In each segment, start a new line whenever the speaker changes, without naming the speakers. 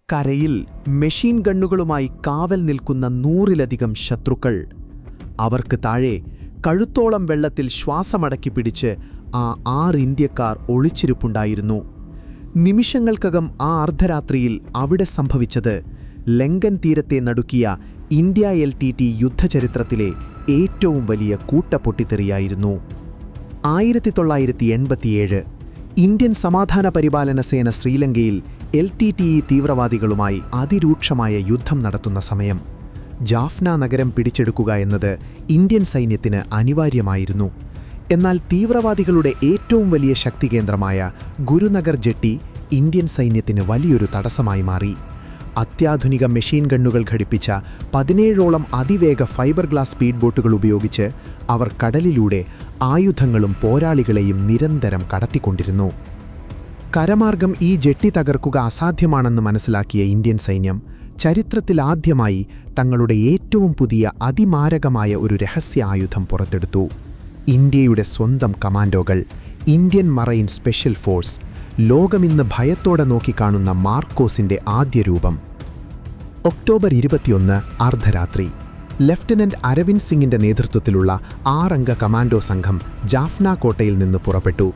കരയിൽ മെഷീൻ ഗണ്ണുകളുമായി കാവൽ നിൽക്കുന്ന 100-ലധികം ശത്രുക്കൾ. അവർക്ക് താഴെ കഴുത്തോളം വെള്ളത്തിൽ ശ്വാസമടക്കി പിടിച്ച് ആ 6 ഇന്ത്യക്കാർ ഒളിച്ചിരിപ്പുണ്ടായിരുന്നു. നിമിഷങ്ങൾക്കകം ആ അർദ്ധരാത്രിയിൽ അവിടെ സംഭവിച്ചത് ലങ്കൻ തീരത്തെ നടുക്കിയ ഇന്ത്യ LTT യുദ്ധചരിത്രത്തിലെ ഏറ്റവും വലിയ കൂട്ടപ്പൊട്ടിത്തെറിയായിരുന്നു. 1987 ഇന്ത്യൻ സമാധാന പരിപാലന സേന ശ്രീലങ്കയിൽ LTTE തീവ്രവാദികളുമായി അതിരൂക്ഷമായ യുദ്ധം നടത്തുന്ന സമയം ജാഫ്ന നഗരം പിടിച്ചെടുക്കുക എന്നത് ഇന്ത്യൻ സൈന്യത്തിന് അനിവാര്യമായിരുന്നു. എന്നാൽ തീവ്രവാദികളുടെ ഏറ്റവും വലിയ ശക്തികേന്ദ്രമായ ഗുരുനഗർ ജെട്ടി ഇന്ത്യൻ സൈന്യത്തിന് വലിയൊരു തടസ്സമായി മാറി. അത്യാധുനിക മെഷീൻ ഗണ്ണുകൾ ഘടിപ്പിച്ച 17ഓളം അതിവേഗ ഫൈബർ ഗ്ലാസ് സ്പീഡ് ബോട്ടുകൾ ഉപയോഗിച്ച് അവർ കടലിലൂടെ ആയുധങ്ങളും പോരാളികളെയും നിരന്തരം കടത്തിക്കൊണ്ടിരുന്നു. കരമാർഗം ഈ ജെട്ടി തകർക്കുക അസാധ്യമാണെന്ന് മനസ്സിലാക്കിയ ഇന്ത്യൻ സൈന്യം ചരിത്രത്തിലാദ്യമായി തങ്ങളുടെ ഏറ്റവും പുതിയ അതിമാരകമായ ഒരു രഹസ്യ ആയുധം പുറത്തെടുത്തു. ഇന്ത്യയുടെ സ്വന്തം കമാൻഡോകൾ, ഇന്ത്യൻ മറൈൻ സ്പെഷ്യൽ ഫോഴ്സ്, ലോകമിന്ന് ഭയത്തോടെ നോക്കിക്കാണുന്ന മാർക്കോസിന്റെ ആദ്യ രൂപം. ഒക്ടോബർ 21 അർദ്ധരാത്രി ലഫ്റ്റനന്റ് അരവിന്ദ് സിംഗിന്റെ നേതൃത്വത്തിലുള്ള 6 അംഗ കമാൻഡോ സംഘം ജാഫ്ന കോട്ടയിൽ നിന്ന് പുറപ്പെട്ടു.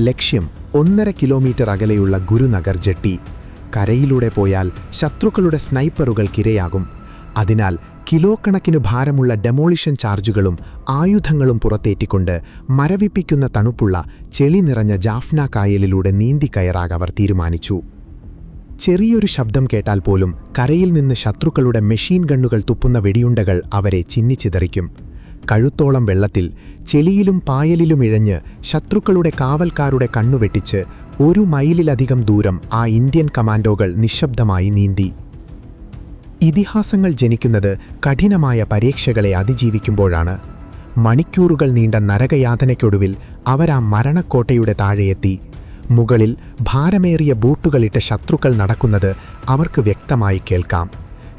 ലക്ഷ്യം 1.5 കിലോമീറ്റർ അകലെയുള്ള ഗുരുനഗർ ജെട്ടി. കരയിലൂടെ പോയാൽ ശത്രുക്കളുടെ സ്നൈപ്പറുകൾക്കിരയാകും. അതിനാൽ കിലോ കണക്കിന് ഭാരമുള്ള ഡെമോളിഷൻ ചാർജുകളും ആയുധങ്ങളും പുറത്തേറ്റിക്കൊണ്ട് മരവിപ്പിക്കുന്ന തണുപ്പുള്ള ചെളി നിറഞ്ഞ ജാഫ്ന കായലിലൂടെ നീന്തിക്കയറാൻ അവർ തീരുമാനിച്ചു. ചെറിയൊരു ശബ്ദം കേട്ടാൽ പോലും കരയിൽ നിന്ന് ശത്രുക്കളുടെ മെഷീൻ ഗണ്ണുകൾ തുപ്പുന്ന വെടിയുണ്ടകൾ അവരെ ചിന്നിച്ചിതറിക്കും. കഴുത്തോളം വെള്ളത്തിൽ ചെളിയിലും പായലിലും ഇഴഞ്ഞ് ശത്രുക്കളുടെ കാവൽക്കാരുടെ കണ്ണുവെട്ടിച്ച് 1 മൈലിലധികം ദൂരം ആ ഇന്ത്യൻ കമാൻഡോകൾ നിശബ്ദമായി നീന്തി. ഇതിഹാസങ്ങൾ ജനിക്കുന്നത് കഠിനമായ പരീക്ഷകളെ അതിജീവിക്കുമ്പോഴാണ്. മണിക്കൂറുകൾ നീണ്ട നരകയാതനയ്ക്കൊടുവിൽ അവരാ മരണക്കോട്ടയുടെ താഴെയെത്തി. മുകളിൽ ഭാരമേറിയ ബൂട്ടുകളിട്ട ശത്രുക്കൾ നടക്കുന്നത് അവർക്ക് വ്യക്തമായി കേൾക്കാം.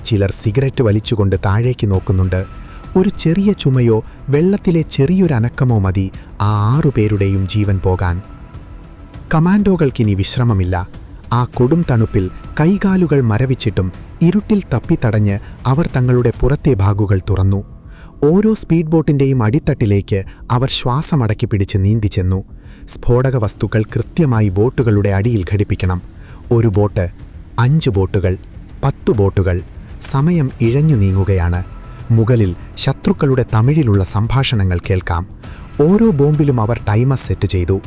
ചിലർ സിഗരറ്റ് വലിച്ചുകൊണ്ട് താഴേക്ക് നോക്കുന്നുണ്ട്. ഒരു ചെറിയ ചുമയോ വെള്ളത്തിലെ ചെറിയൊരനക്കമോ മതി ആ 6 പേരുടെയും ജീവൻ പോകാൻ. കമാൻഡോകൾക്കിനി വിശ്രമമില്ല. ആ കൊടും തണുപ്പിൽ കൈകാലുകൾ മരവിച്ചിട്ടും ഇരുട്ടിൽ തപ്പിത്തടഞ്ഞ് അവർ തങ്ങളുടെ പുറത്തെ ഭാഗുകൾ തുറന്നു. ഓരോ സ്പീഡ് ബോട്ടിൻ്റെയും അടിത്തട്ടിലേക്ക് അവർ ശ്വാസമടക്കി പിടിച്ച് നീന്തിച്ചെന്നു. സ്ഫോടക വസ്തുക്കൾ കൃത്യമായി ബോട്ടുകളുടെ അടിയിൽ ഘടിപ്പിക്കണം. 1 ബോട്ട്, 5 ബോട്ടുകൾ, 10 ബോട്ടുകൾ. സമയം ഇഴഞ്ഞു നീങ്ങുകയാണ്. മുകളിൽ ശത്രുക്കളുടെ തമിഴിലുള്ള സംഭാഷണങ്ങൾ കേൾക്കാം. ഓരോ ബോംബിലും അവർ ടൈമർ സെറ്റ് ചെയ്തു.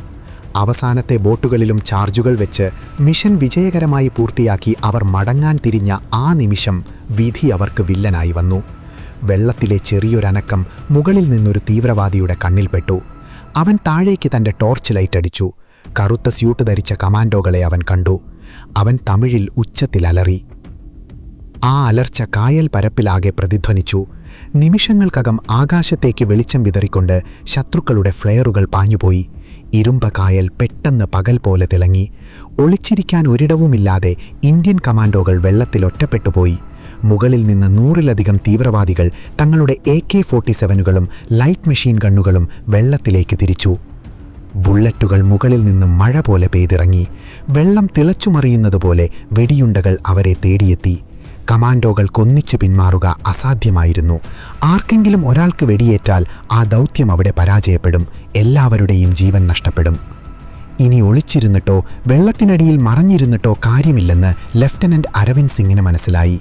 അവസാനത്തെ ബോട്ടുകളിലും ചാർജുകൾ വെച്ച് മിഷൻ വിജയകരമായി പൂർത്തിയാക്കി അവർ മടങ്ങാൻ തിരിഞ്ഞ ആ നിമിഷം വിധി അവർക്ക് വില്ലനായി വന്നു. വെള്ളത്തിലെ ചെറിയൊരനക്കം മുകളിൽ നിന്നൊരു തീവ്രവാദിയുടെ കണ്ണിൽപ്പെട്ടു. അവൻ താഴേക്ക് തൻ്റെ ടോർച്ച് ലൈറ്റ് അടിച്ചു. കറുത്ത സ്യൂട്ട് ധരിച്ച കമാൻഡോകളെ അവൻ കണ്ടു. അവൻ തമിഴിൽ ഉച്ചത്തിൽ അലറി. ആ അലർച്ച കായൽ പരപ്പിലാകെ പ്രതിധ്വനിച്ചു. നിമിഷങ്ങൾക്കകം ആകാശത്തേക്ക് വെളിച്ചം വിതറിക്കൊണ്ട് ശത്രുക്കളുടെ ഫ്ലെയറുകൾ പാഞ്ഞുപോയി. ഇരുമ്പ കായൽ പെട്ടെന്ന് പകൽ പോലെ തിളങ്ങി. ഒളിച്ചിരിക്കാൻ ഒരിടവുമില്ലാതെ ഇന്ത്യൻ കമാൻഡോകൾ വെള്ളത്തിൽ ഒറ്റപ്പെട്ടുപോയി. മുകളിൽ നിന്ന് 100-ലധികം തീവ്രവാദികൾ തങ്ങളുടെ AK-47കളും ലൈറ്റ് മെഷീൻ ഗണ്ണുകളും വെള്ളത്തിലേക്ക് തിരിച്ചു. ബുള്ളറ്റുകൾ മുകളിൽ നിന്നും മഴ പോലെ പെയ്തിറങ്ങി. വെള്ളം തിളച്ചുമറിയുന്നതുപോലെ വെടിയുണ്ടകൾ അവരെ തേടിയെത്തി. കമാൻഡോകൾ കൊന്നിച്ചു പിന്മാറുക അസാധ്യമായിരുന്നു. ആർക്കെങ്കിലും ഒരാൾക്ക് വെടിയേറ്റാൽ ആ ദൗത്യം അവിടെ പരാജയപ്പെടും. എല്ലാവരുടെയും ജീവൻ നഷ്ടപ്പെടും. ഇനി ഒളിച്ചിരുന്നിട്ടോ വെള്ളത്തിനടിയിൽ മറഞ്ഞിരുന്നിട്ടോ കാര്യമില്ലെന്ന് ലഫ്റ്റനന്റ് അരവിന്ദ് സിംഗിന് മനസ്സിലായി.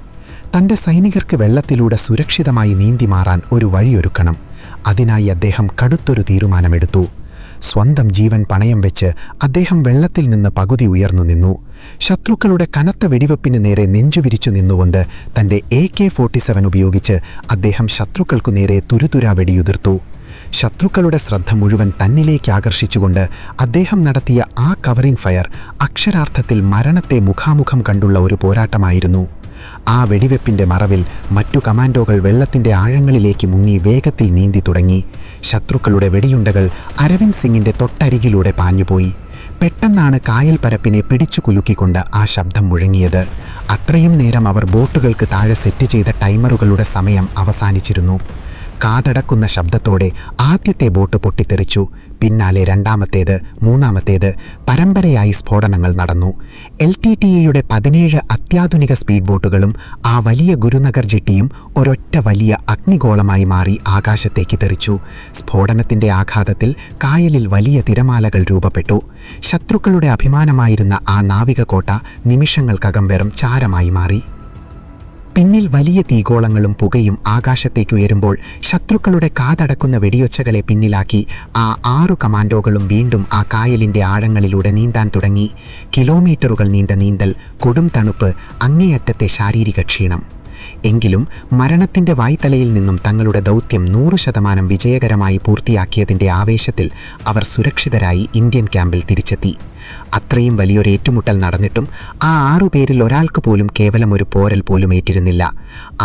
തൻ്റെ സൈനികർക്ക് വെള്ളത്തിലൂടെ സുരക്ഷിതമായി നീന്തി മാറാൻ ഒരു വഴിയൊരുക്കണം. അതിനായി അദ്ദേഹം കടുത്തൊരു തീരുമാനമെടുത്തു. സ്വന്തം ജീവൻ പണയം വെച്ച് അദ്ദേഹം വെള്ളത്തിൽ നിന്ന് പകുതി ഉയർന്നു നിന്നു. ശത്രുക്കളുടെ കനത്ത വെടിവെപ്പിന് നേരെ നെഞ്ചുവിരിച്ചു നിന്നുകൊണ്ട് തൻ്റെ AK-47 ഉപയോഗിച്ച് അദ്ദേഹം ശത്രുക്കൾക്കു നേരെ തുരുതുരാ വെടിയുതിർത്തു. ശത്രുക്കളുടെ ശ്രദ്ധ മുഴുവൻ തന്നിലേക്ക് ആകർഷിച്ചുകൊണ്ട് അദ്ദേഹം നടത്തിയ ആ കവറിംഗ് ഫയർ അക്ഷരാർത്ഥത്തിൽ മരണത്തെ മുഖാമുഖം കണ്ടുള്ള ഒരു പോരാട്ടമായിരുന്നു. ആ വെടിവെപ്പിൻ്റെ മറവിൽ മറ്റു കമാൻഡോകൾ വെള്ളത്തിൻ്റെ ആഴങ്ങളിലേക്ക് മുങ്ങി വേഗത്തിൽ നീന്തി തുടങ്ങി. ശത്രുക്കളുടെ വെടിയുണ്ടകൾ അരവിന്ദ് സിംഗിൻ്റെ തൊട്ടരികിലൂടെ പാഞ്ഞുപോയി. പെട്ടെന്നാണ് കായൽ പരപ്പിനെ പിടിച്ചു കുലുക്കിക്കൊണ്ട് ആ ശബ്ദം മുഴങ്ങിയത്. അത്രയും നേരം അവർ ബോട്ടുകൾക്ക് താഴെ സെറ്റ് ചെയ്ത ടൈമറുകളുടെ സമയം അവസാനിച്ചിരുന്നു. കാതടക്കുന്ന ശബ്ദത്തോടെ ആദ്യത്തെ ബോട്ട് പൊട്ടിത്തെറിച്ചു. പിന്നാലെ രണ്ടാമത്തേത്, മൂന്നാമത്തേത്, പരമ്പരയായി സ്ഫോടനങ്ങൾ നടന്നു. LTTEയുടെ 17 അത്യാധുനിക സ്പീഡ് ബോട്ടുകളും ആ വലിയ ഗുരുനഗർ ജെട്ടിയും ഒരൊറ്റ വലിയ അഗ്നിഗോളമായി മാറി ആകാശത്തേക്ക് തെറിച്ചു. സ്ഫോടനത്തിന്റെ ആഘാതത്തിൽ കായലിൽ വലിയ തിരമാലകൾ രൂപപ്പെട്ടു. ശത്രുക്കളുടെ അഭിമാനമായിരുന്ന ആ നാവികക്കോട്ട നിമിഷങ്ങൾക്കകം വെറും ചാരമായി മാറി. പിന്നിൽ വലിയ തീഗോളങ്ങളും പുകയും ആകാശത്തേക്കുയരുമ്പോൾ ശത്രുക്കളുടെ കാതടക്കുന്ന വെടിയൊച്ചകളെ പിന്നിലാക്കി ആ 6 കമാൻഡോകളും വീണ്ടും ആ കായലിൻ്റെ ആഴങ്ങളിലൂടെ നീന്താൻ തുടങ്ങി. കിലോമീറ്ററുകൾ നീണ്ട നീന്തൽ, കൊടും തണുപ്പ്, അങ്ങേയറ്റത്തെ ശാരീരിക ക്ഷീണം. എങ്കിലും മരണത്തിൻ്റെ വായ്ത്തലയിൽ നിന്നും തങ്ങളുടെ ദൗത്യം 100% വിജയകരമായി പൂർത്തിയാക്കിയതിൻ്റെ ആവേശത്തിൽ അവർ സുരക്ഷിതരായി ഇന്ത്യൻ ക്യാമ്പിൽ തിരിച്ചെത്തി. അത്രയും വലിയൊരു ഏറ്റുമുട്ടൽ നടന്നിട്ടും ആ 6 പേരിൽ ഒരാൾക്ക് പോലും കേവലം ഒരു പോരൽ പോലും ഏറ്റിരുന്നില്ല.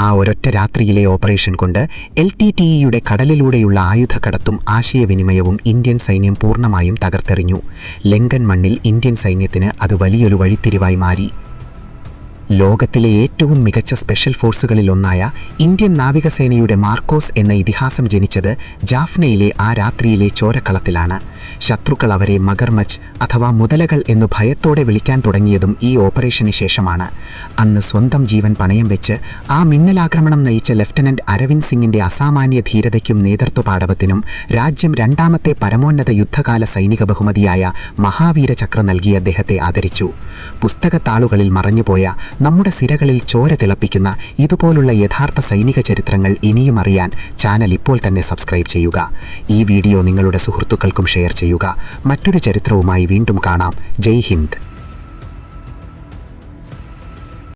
ആ ഒരൊറ്റ രാത്രിയിലെ ഓപ്പറേഷൻ കൊണ്ട് LTTEയുടെ കടലിലൂടെയുള്ള ആയുധക്കടത്തും ആശയവിനിമയവും ഇന്ത്യൻ സൈന്യം പൂർണ്ണമായും തകർത്തെറിഞ്ഞു. ലങ്കൻ മണ്ണിൽ ഇന്ത്യൻ സൈന്യത്തിന് അത് വലിയൊരു വഴിത്തിരിവായി മാറി. ലോകത്തിലെ ഏറ്റവും മികച്ച സ്പെഷ്യൽ ഫോഴ്സുകളിൽ ഒന്നായ ഇന്ത്യൻ നാവികസേനയുടെ മാർക്കോസ് എന്ന ഇതിഹാസം ജനിച്ചത് ജാഫ്നയിലെ ആ രാത്രിയിലെ ചോരക്കളത്തിലാണ്. ശത്രുക്കൾ അവരെ മഗർമച്ച് അഥവാ മുതലകൾ എന്നു ഭയത്തോടെ വിളിക്കാൻ തുടങ്ങിയതും ഈ ഓപ്പറേഷന് ശേഷമാണ്. അന്ന് സ്വന്തം ജീവൻ പണയം വെച്ച് ആ മിന്നലാക്രമണം നയിച്ച ലഫ്റ്റനന്റ് അരവിന്ദ് സിംഗിന്റെ അസാമാന്യ ധീരതയ്ക്കും നേതൃത്വപാടവത്തിനും രാജ്യം 2ാമത്തെ പരമോന്നത യുദ്ധകാല സൈനിക ബഹുമതിയായ മഹാവീര ചക്ര നൽകി അദ്ദേഹത്തെ ആദരിച്ചു. പുസ്തകത്താളുകളിൽ മറഞ്ഞുപോയ, നമ്മുടെ സിരകളിൽ ചോര തിളപ്പിക്കുന്ന ഇതുപോലുള്ള യഥാർത്ഥ സൈനിക ചരിത്രങ്ങൾ ഇനിയും അറിയാൻ ചാനൽ ഇപ്പോൾ തന്നെ സബ്സ്ക്രൈബ് ചെയ്യുക. ഈ വീഡിയോ നിങ്ങളുടെ സുഹൃത്തുക്കൾക്കും ഷെയർ ചെയ്യുക. മറ്റൊരു ചരിത്രവുമായി വീണ്ടും കാണാം. ജയ് ഹിന്ദ്.